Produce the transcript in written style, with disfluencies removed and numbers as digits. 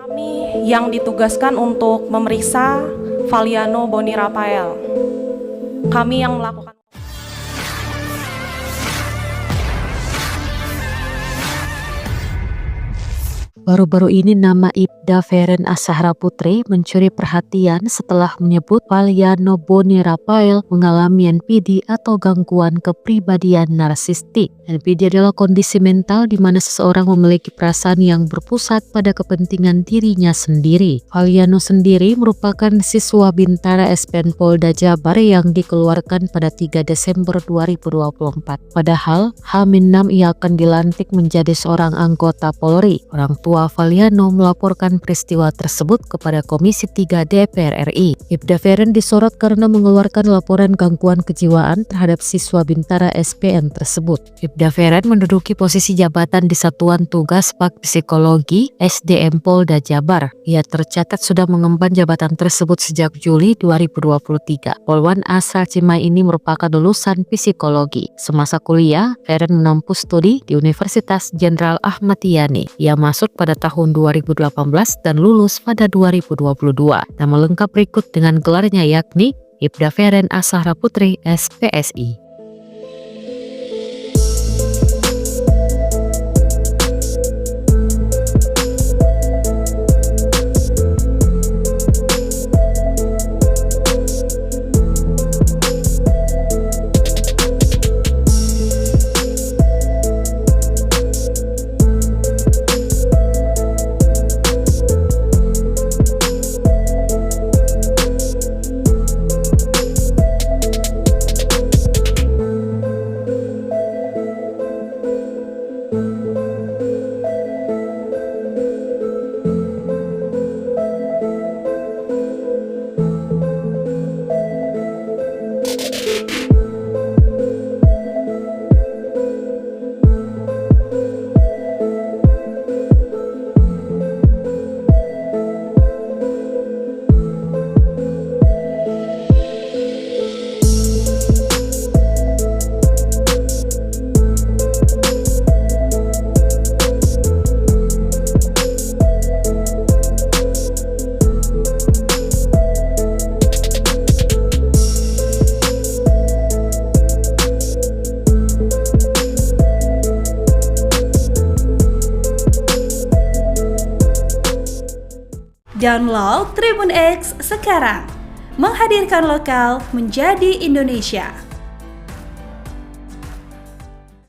Kami yang ditugaskan untuk memeriksa Valiano Boni Rafael. Kami yang melakukan. Baru-baru ini nama Ibda Feren Azahra Putri mencuri perhatian setelah menyebut Valiano Boni Rafael mengalami NPD atau gangguan kepribadian narsistik. NPD adalah kondisi mental di mana seseorang memiliki perasaan yang berpusat pada kepentingan dirinya sendiri. Valiano sendiri merupakan siswa Bintara SPN Polda Jabar yang dikeluarkan pada 3 Desember 2024. Padahal H-6 ia akan dilantik menjadi seorang anggota Polri. Orang tua Valiano melaporkan peristiwa tersebut kepada Komisi 3 DPR RI. Ibda Feren disorot karena mengeluarkan laporan gangguan kejiwaan terhadap siswa Bintara SPN tersebut. Ibda Feren menduduki posisi jabatan di Satuan Tugas Pak Psikologi SDM Polda Jabar. Ia tercatat sudah mengemban jabatan tersebut sejak Juli 2023. Polwan asal Cimahi ini merupakan lulusan psikologi. Semasa kuliah, Feren menempuh studi di Universitas Jenderal Ahmad Yani. Ia masuk pada tahun 2018 dan lulus pada 2022. Nama lengkap berikut dengan gelarnya yakni Ibda Feren Azahra Putri SPSI. Download Tribun X sekarang, menghadirkan lokal menjadi Indonesia.